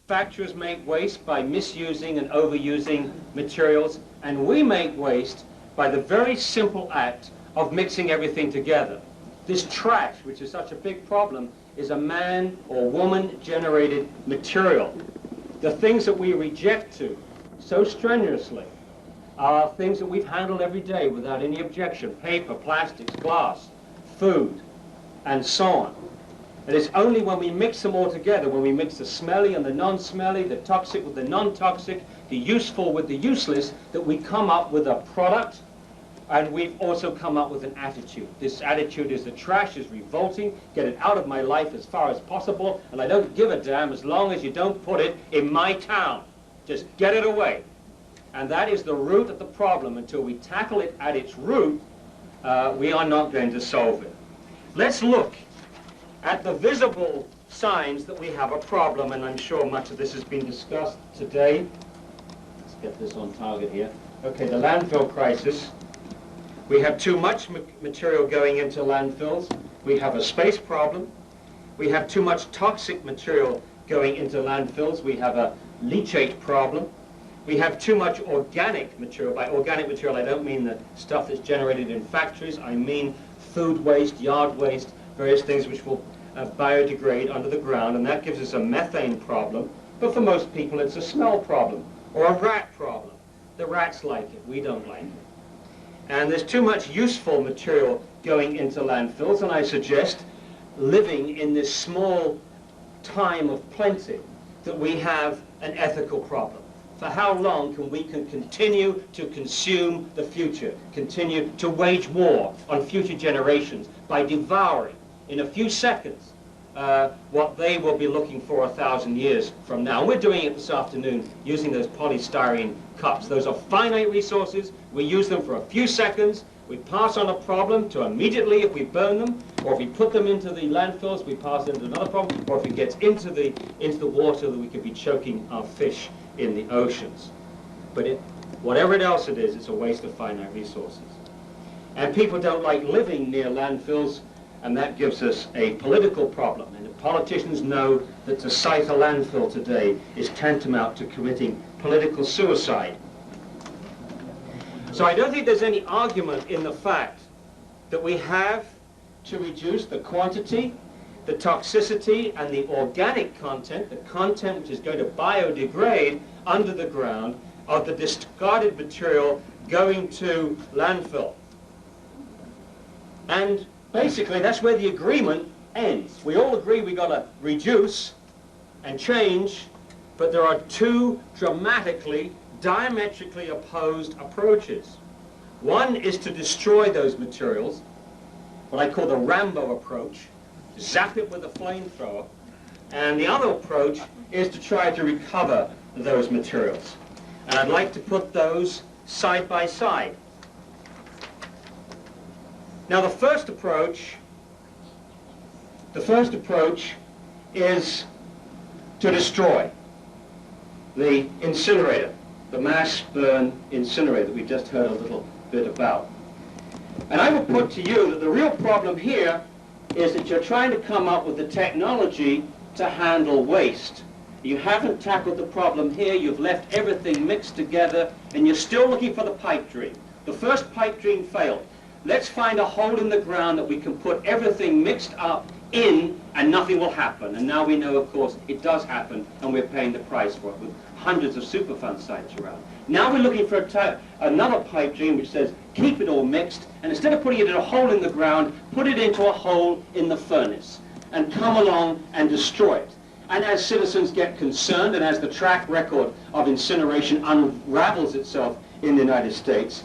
Manufacturers make waste by misusing and overusing materials, and we make waste by the very simple act of mixing everything together. This trash, which is such a big problem, is a man or woman generated material. The things that we reject to so strenuously are things that we've handled every day without any objection: paper, plastics, glass, food, and so on. And it's only when we mix them all together, when we mix the smelly and the non-smelly, the toxic with the non-toxic, the useful with the useless, that we come up with a product. And we've also come up with an attitude. This attitude is that trash is revolting, get it out of my life as far as possible, and I don't give a damn as long as you don't put it in my town. Just get it away. And that is the root of the problem. Until we tackle it at its root, we are not going to solve it. Let's look at the visible signs that we have a problem, and I'm sure much of this has been discussed today. Let's get this on target here. Okay, the landfill crisis. We have too much material going into landfills. We have a space problem. We have too much toxic material going into landfills. We have a leachate problem. We have too much organic material. By organic material, I don't mean the stuff that's generated in factories. I mean food waste, yard waste, various things which will biodegrade under the ground, and that gives us a methane problem. But for most people, it's a smell problem or a rat problem. The rats like it. We don't like it. And there's too much useful material going into landfills, and I suggest, living in this small time of plenty, that we have an ethical problem. For how long can we continue to consume the future, continue to wage war on future generations by devouring in a few seconds what they will be looking for 1,000 years from now? And we're doing it this afternoon using those polystyrene cups. Those are finite resources. We use them for a few seconds. We pass on a problem to immediately if we burn them, or if we put them into the landfills, we pass into another problem, or if it gets into the water, that we could be choking our fish in the oceans. But whatever else it is, it's a waste of finite resources. And people don't like living near landfills, and that gives us a political problem. And the politicians know that to site a landfill today is tantamount to committing political suicide. So I don't think there's any argument in the fact that we have to reduce the quantity, the toxicity, and the organic content, the content which is going to biodegrade under the ground, of the discarded material going to landfill. And basically, that's where the agreement ends. We all agree we've got to reduce and change, but there are two dramatically, diametrically opposed approaches. One is to destroy those materials, what I call the Rambo approach, zap it with a flamethrower, and the other approach is to try to recover those materials. And I'd like to put those side by side. Now the first approach is to destroy the incinerator, the mass burn incinerator that we just heard a little bit about. And I will put to you that the real problem here is that you're trying to come up with the technology to handle waste. You haven't tackled the problem here, you've left everything mixed together, and you're still looking for the pipe dream. The first pipe dream failed. Let's find a hole in the ground that we can put everything mixed up in, and nothing will happen. And now we know, of course, it does happen, and we're paying the price for it with hundreds of Superfund sites around. Now we're looking for another pipe dream which says, keep it all mixed, and instead of putting it in a hole in the ground, put it into a hole in the furnace, and come along and destroy it. And as citizens get concerned, and as the track record of incineration unravels itself in the United States,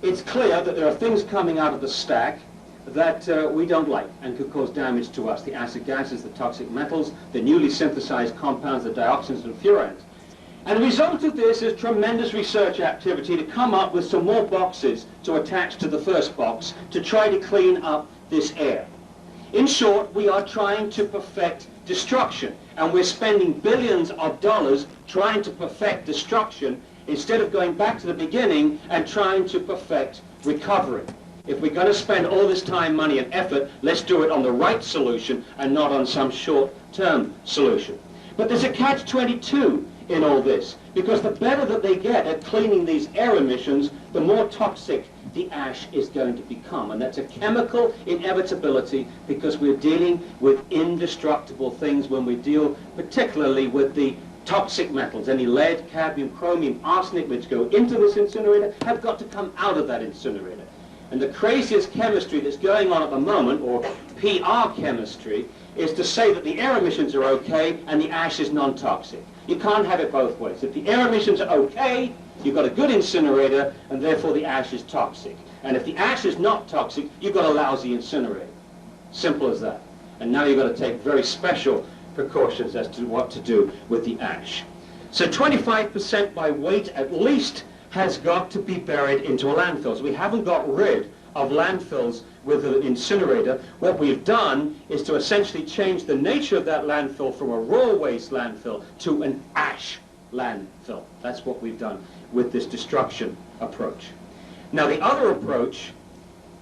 it's clear that there are things coming out of the stack that we don't like and could cause damage to us. The acid gases, the toxic metals, the newly synthesized compounds, the dioxins and furans. And the result of this is tremendous research activity to come up with some more boxes to attach to the first box to try to clean up this air. In short, we are trying to perfect destruction, and we're spending billions of dollars trying to perfect destruction instead of going back to the beginning and trying to perfect recovery. If we're going to spend all this time, money, and effort, let's do it on the right solution and not on some short-term solution. But there's a catch-22 in all this, because the better that they get at cleaning these air emissions, the more toxic the ash is going to become. And that's a chemical inevitability, because we're dealing with indestructible things when we deal particularly with the toxic metals. Any lead, cadmium, chromium, arsenic which go into this incinerator have got to come out of that incinerator. And the craziest chemistry that's going on at the moment, or PR chemistry, is to say that the air emissions are okay and the ash is non-toxic. You can't have it both ways. If the air emissions are okay, you've got a good incinerator, and therefore the ash is toxic. And if the ash is not toxic, you've got a lousy incinerator. Simple as that. And now you've got to take very special precautions as to what to do with the ash. So 25% by weight at least has got to be buried into a landfill. So we haven't got rid of landfills with an incinerator. What we've done is to essentially change the nature of that landfill from a raw waste landfill to an ash landfill. That's what we've done with this destruction approach. Now the other approach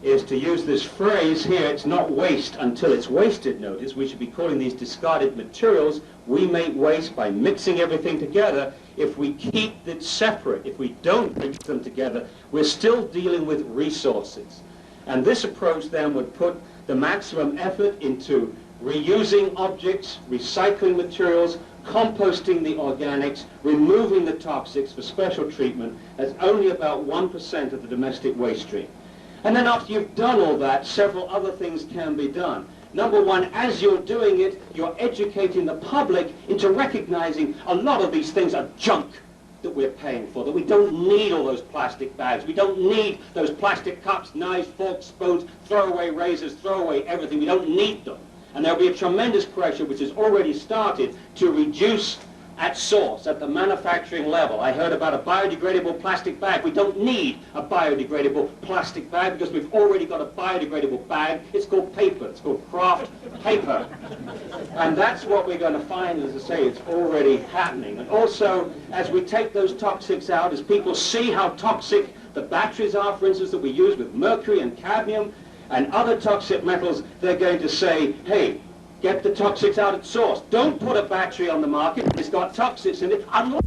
is to use this phrase here, it's not waste until it's wasted. Notice we should be calling these discarded materials. We make waste by mixing everything together. If we keep it separate, if we don't mix them together, we're still dealing with resources. And this approach then would put the maximum effort into reusing objects, recycling materials, composting the organics, removing the toxics for special treatment. That's only about 1% of the domestic waste stream. And then after you've done all that, several other things can be done. Number one, as you're doing it, you're educating the public into recognizing a lot of these things are junk that we're paying for, that we don't need all those plastic bags. We don't need those plastic cups, knives, forks, spoons, throw away razors, throw away everything. We don't need them. And there'll be a tremendous pressure, which has already started, to reduce at source, at the manufacturing level. I heard about a biodegradable plastic bag. We don't need a biodegradable plastic bag because we've already got a biodegradable bag. It's called paper. It's called craft paper. And that's what we're going to find, as I say, it's already happening. And also, as we take those toxics out, as people see how toxic the batteries are, for instance, that we use with mercury and cadmium and other toxic metals, they're going to say, hey, get the toxics out at source. Don't put a battery on the market. It's got toxics in it unless